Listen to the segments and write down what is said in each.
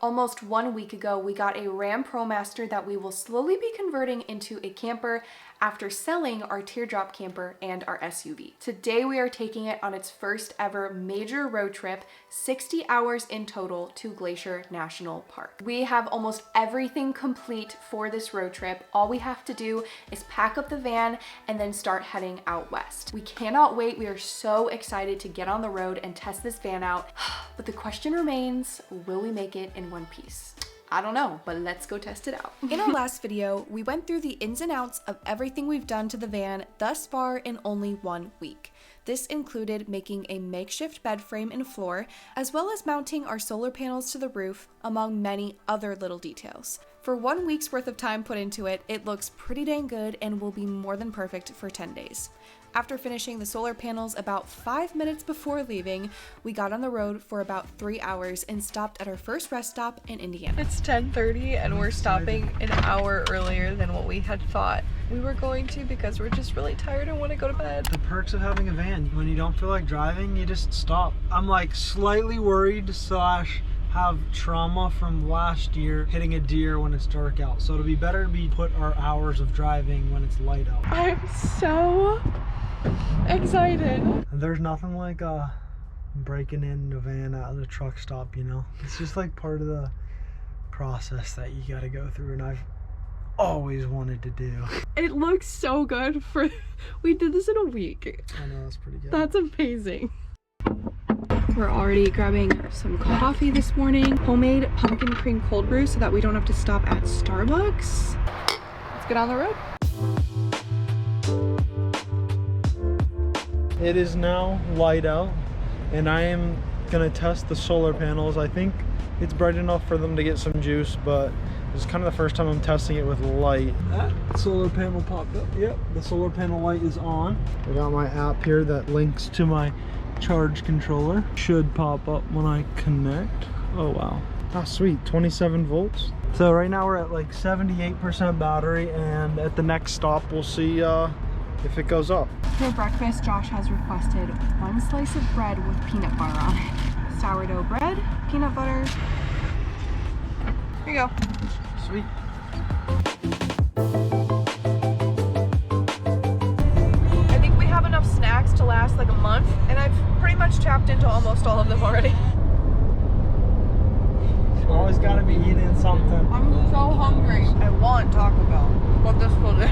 Almost 1 week ago, we got a Ram Promaster that we will slowly be converting into a camper after selling our teardrop camper and our SUV. Today, we are taking it on its first ever major road trip, 60 hours in total to Glacier National Park. We have almost everything complete for this road trip. All we have to do is pack up the van and then start heading out west. We cannot wait. We are so excited to get on the road and test this van out. But the question remains, will we make it in one piece? I don't know, but let's go test it out. In our last video, we went through the ins and outs of everything we've done to the van thus far in only 1 week. This included making a makeshift bed frame and floor, as well as mounting our solar panels to the roof, among many other little details. For 1 week's worth of time put into it, it looks pretty dang good and will be more than perfect for 10 days. After finishing the solar panels about 5 minutes before leaving, we got on the road for about 3 hours and stopped at our first rest stop in Indiana. It's 10:30 and we're stopping an hour earlier than what we had thought we were going to because we're just really tired and want to go to bed. The perks of having a van, when you don't feel like driving, you just stop. I'm like slightly worried slash have trauma from last year hitting a deer when it's dark out. So it'll be better to put our hours of driving when it's light out. I'm so excited. There's nothing like breaking in a van at a truck stop, you know? It's just like part of the process that you gotta go through, and I've always wanted to do. It looks so good for, we did this in a week. I know, that's pretty good. That's amazing. We're already grabbing some coffee this morning. Homemade pumpkin cream cold brew so that we don't have to stop at Starbucks. Let's get on the road. It is now light out, and I am gonna test the solar panels. I think it's bright enough for them to get some juice, but it's kind of the first time I'm testing it with light. That solar panel popped up. Yep, the solar panel light is on. I got my app here that links to my charge controller. Should pop up when I connect. Oh wow, that's sweet. 27 volts. So right now we're at like 78% battery, and at the next stop we'll see if it goes up. For breakfast, Josh has requested 1 slice of bread with peanut butter on it. Sourdough bread, peanut butter. Here you go. Sweet. I think we have enough snacks to last like a month, and I've pretty much tapped into almost all of them already. Always gotta be eating something. I'm so hungry. I want Taco Bell, but this will do.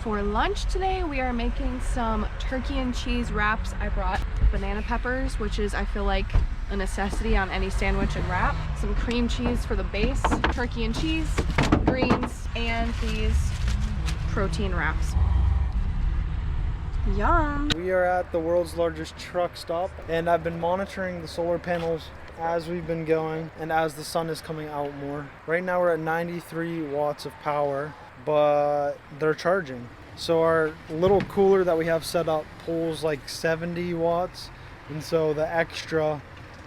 For lunch today, we are making some turkey and cheese wraps. I brought banana peppers, which is, I feel like, a necessity on any sandwich and wrap. Some cream cheese for the base, turkey and cheese, greens, and these protein wraps. Yum! We are at the world's largest truck stop, and I've been monitoring the solar panels as we've been going and as the sun is coming out more. Right now we're at 93 watts of power, but they're charging. So our little cooler that we have set up pulls like 70 watts, and so the extra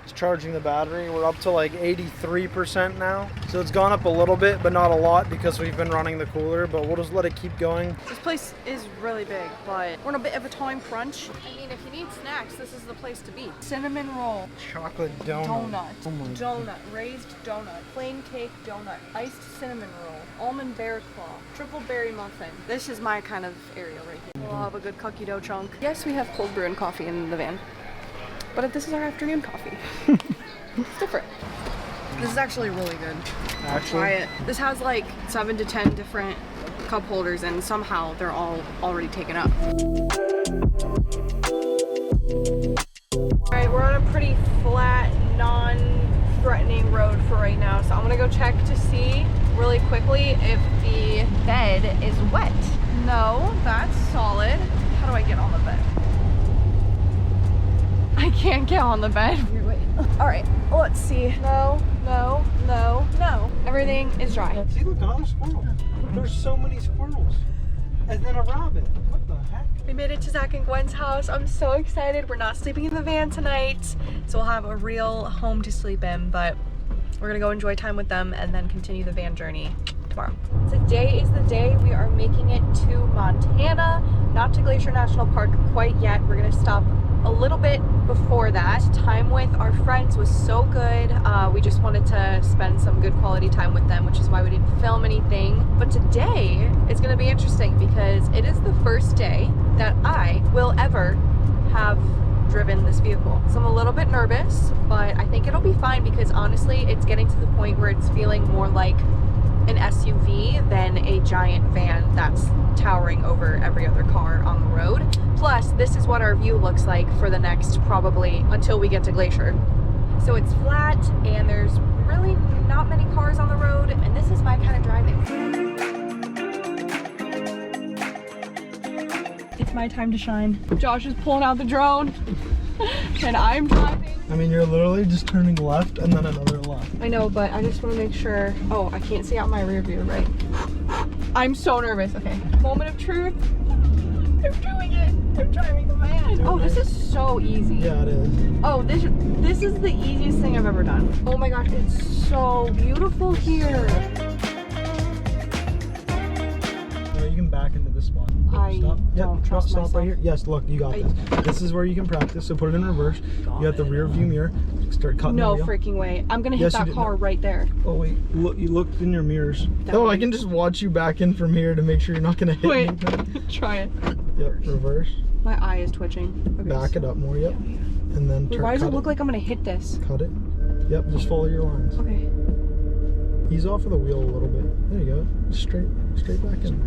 is charging the battery. We're up to like 83% now. So it's gone up a little bit, but not a lot because we've been running the cooler, but we'll just let it keep going. This place is really big, but we're in a bit of a time crunch. I mean, if you need snacks, this is the place to be. Cinnamon roll. Chocolate donut. Oh my donut. Raised donut. Plain cake donut. Iced cinnamon roll. Almond bear claw. Triple berry muffin. This is my kind of area right here. We'll have a good cookie dough chunk. Yes, we have cold brew and coffee in the van, but this is our afternoon coffee. It's different. This is actually really good. Try it. This has like 7 to 10 different cup holders, and somehow they're all already taken up. Alright, we're on a pretty flat, non-threatening road for right now, so I'm gonna go check to see really quickly if the bed is wet. No, that's solid. How do I get on the bed? I can't get on the bed. Here, wait. All right, let's see. No. Everything is dry. See, look, another squirrel. There's so many squirrels. And then a rabbit. What the heck? We made it to Zach and Gwen's house. I'm so excited. We're not sleeping in the van tonight, so we'll have a real home to sleep in, but we're gonna go enjoy time with them and then continue the van journey tomorrow. Today is the day we are making it to Montana, not to Glacier National Park quite yet. We're gonna stop a little bit before that. Time with our friends was so good. We just wanted to spend some good quality time with them, which is why we didn't film anything. But today it's gonna be interesting because it is the first day that I will ever have driven this vehicle. So I'm a little bit nervous, but I think it'll be fine because honestly, it's getting to the point where it's feeling more like an SUV than a giant van that's towering over every other car on the road. Plus, this is what our view looks like for the next probably until we get to Glacier. So it's flat and there's really not many cars on the road, and this is my kind of driving. It's my time to shine. Josh is pulling out the drone and I'm driving. I mean, you're literally just turning left and then another left. I know, but I just want to make sure. Oh, I can't see out my rear view, right? I'm so nervous. Okay, moment of truth. I'm doing it. I'm driving the van. Oh, this is so easy. Yeah, it is. Oh, this is the easiest thing I've ever done. Oh my gosh, it's so beautiful here. You can back into this spot. I Stop. don't Yep. trust Stop myself. right here. Yes, look, you got this. This is where you can practice. So put it in reverse. You have the rear view mirror. Start cutting. No the wheel. freaking way. I'm gonna hit Yes, you that did. car right there. Oh wait, look, you looked in your mirrors. That Oh, way. I can just watch you back in from here to make sure you're not gonna hit Wait, anything. try it. Yep, reverse. My eye is twitching. Okay, Back it up more. Yep. And then Wait, why does it look like I'm gonna hit this? Cut it. Yep, just follow your lines. Okay. Ease off of the wheel a little bit. There you go. Straight back in.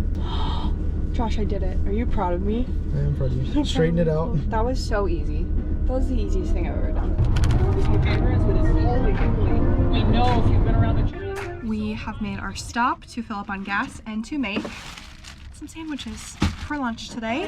Josh, I did it. Are you proud of me? I am proud of you. Straighten it out. That was so easy. That was the easiest thing I've ever done. We know if you've been around the church. We have made our stop to fill up on gas and to make some sandwiches for lunch today.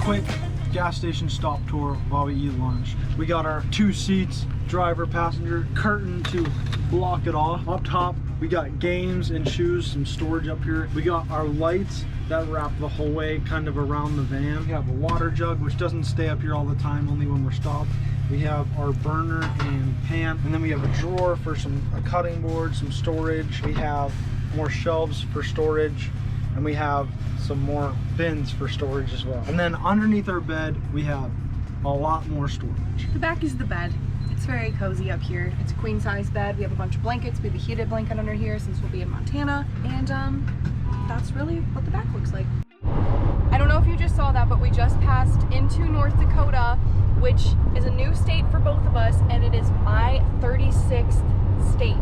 Quick gas station stop tour while we eat lunch. We got our 2 seats, driver, passenger, curtain to block it off. Up top, we got games and shoes, some storage up here. We got our lights that wrap the whole way kind of around the van. We have a water jug, which doesn't stay up here all the time, only when we're stopped. We have our burner and pan, and then we have a drawer for a cutting board, some storage. We have more shelves for storage, and we have some more bins for storage as well. And then underneath our bed, we have a lot more storage. The back is the bed. It's very cozy up here. It's a queen size bed. We have a bunch of blankets. We have a heated blanket under here since we'll be in Montana. And that's really what the back looks like. I don't know if you just saw that, but we just passed into North Dakota, which is a new state for both of us, and it is my 36th state.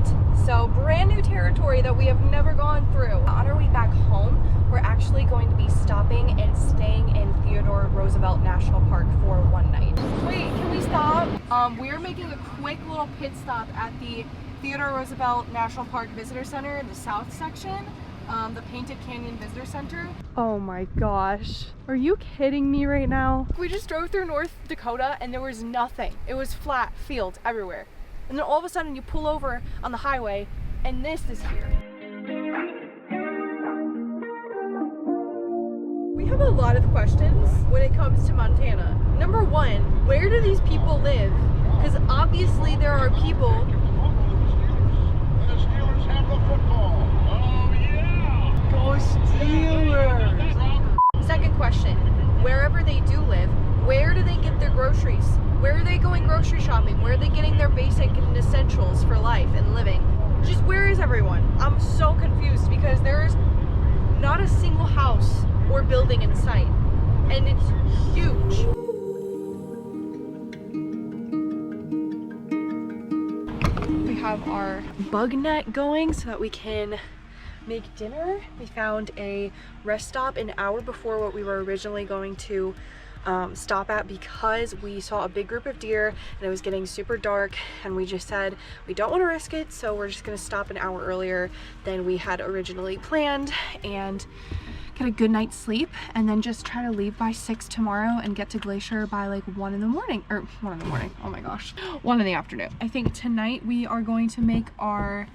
So brand new territory that we have never gone through. On our way back home, we're actually going to be stopping and staying in Theodore Roosevelt National Park for one night. Wait, can we stop? We're making a quick little pit stop at the Theodore Roosevelt National Park Visitor Center in the south section. The Painted Canyon Visitor Center. Oh my gosh. Are you kidding me right now? We just drove through North Dakota and there was nothing. It was flat fields everywhere. And then all of a sudden you pull over on the highway and this is here. We have a lot of questions when it comes to Montana. Number one, where do these people live? Because obviously there are people. And the Steelers have the football. Oh yeah! Go Steelers! Second question, wherever they do live, where do they get their groceries? Where are they going grocery shopping? Where are they getting their basic and essentials for life and living? Just where is everyone? I'm so confused because there's not a single house or building in sight. And it's huge. We have our bug net going so that we can make dinner. We found a rest stop an hour before what we were originally going to stop at because we saw a big group of deer and it was getting super dark, and we just said we don't want to risk it, so we're just going to stop an hour earlier than we had originally planned and get a good night's sleep, and then just try to leave by 6 tomorrow and get to Glacier by like 1 in the morning, or 1 in the morning, oh my gosh, 1 in the afternoon. I think tonight we are going to make our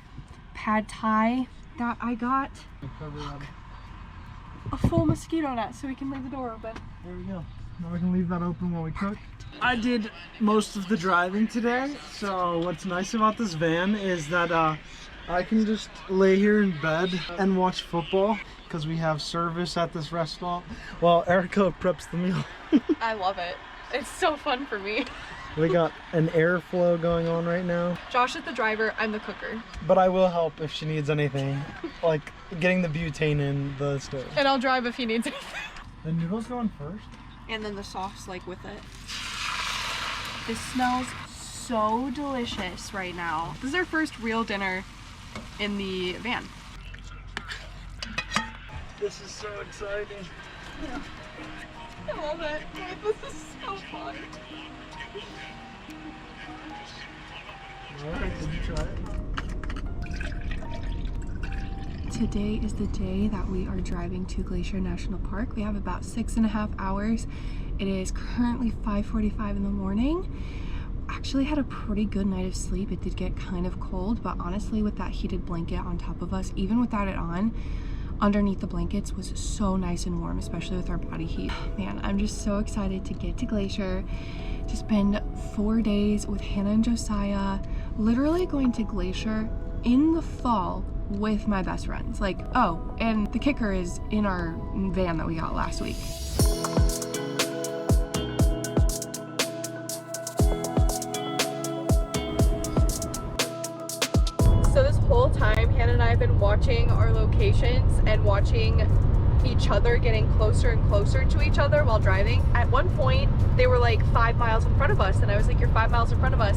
pad thai that I got. Look, a full mosquito net so we can leave the door open. There we go. Now we can leave that open while we cook. I did most of the driving today, so what's nice about this van is that I can just lay here in bed and watch football because we have service at this restaurant while Erica preps the meal. I love it. It's so fun for me. We got an airflow going on right now. Josh is the driver, I'm the cooker. But I will help if she needs anything, like getting the butane in the stove. And I'll drive if he needs anything. The noodles going first? And then the sauce like with it. This smells so delicious right now. This is our first real dinner in the van. This is so exciting. I love it. This is so fun. Alright, did you try it? Today is the day that we are driving to Glacier National Park. We have about 6.5 hours. It is currently 5:45 in the morning. Actually had a pretty good night of sleep. It did get kind of cold, but honestly with that heated blanket on top of us, even without it on, underneath the blankets was so nice and warm, especially with our body heat. Man, I'm just so excited to get to Glacier, to spend 4 days with Hannah and Josiah, literally going to Glacier in the fall with my best friends. Like, oh, and the kicker is in our van that we got last week. So this whole time, Hannah and I have been watching our locations and watching each other getting closer and closer to each other while driving. At one point, they were like 5 miles in front of us, and I was like, you're 5 miles in front of us.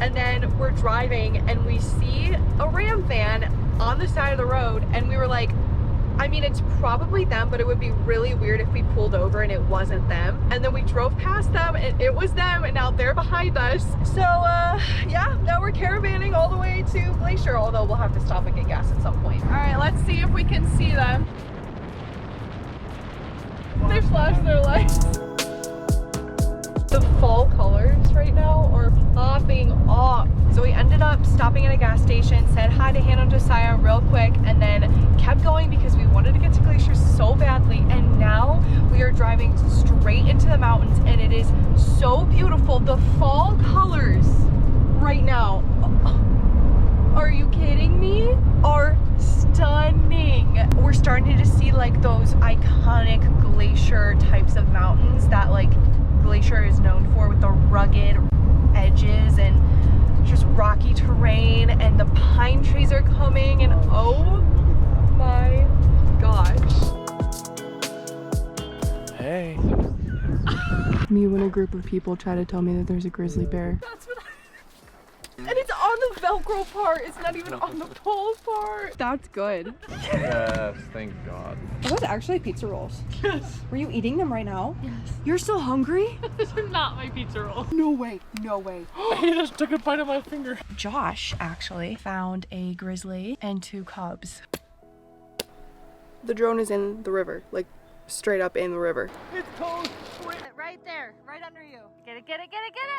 And then we're driving and we see a Ram van on the side of the road, and we were like, I mean, it's probably them, but it would be really weird if we pulled over and it wasn't them. And then we drove past them and it was them, and now they're behind us. So yeah, now we're caravanning all the way to Glacier, although we'll have to stop and get gas at some point. All right, let's see if we can see them. They flashed their lights. The fall colors right now are popping off. So we ended up stopping at a gas station, said hi to Hannah and Josiah real quick, and then kept going because we wanted to get to Glacier so badly. And now we are driving straight into the mountains, and it is so beautiful. The fall colors right now, are you kidding me? Are stunning. We're starting to see like those iconic glacier types of mountains that like Glacier is known for, with the rugged edges and just rocky terrain, and the pine trees are coming, and oh my gosh. Hey. Me when a group of people try to tell me that there's a grizzly bear. That's what and it's on the Velcro part, it's not even on the pole part. That's good. Yes, thank God. Are those actually pizza rolls? Yes. Were you eating them right now? Yes. You're still hungry? These are not my pizza rolls. No way, no way. I just took a bite of my finger. Josh actually found a grizzly and 2 cubs. The drone is in the river, like straight up in the river. It's cold. Right there, right under you. Get it, get it, get it, get it!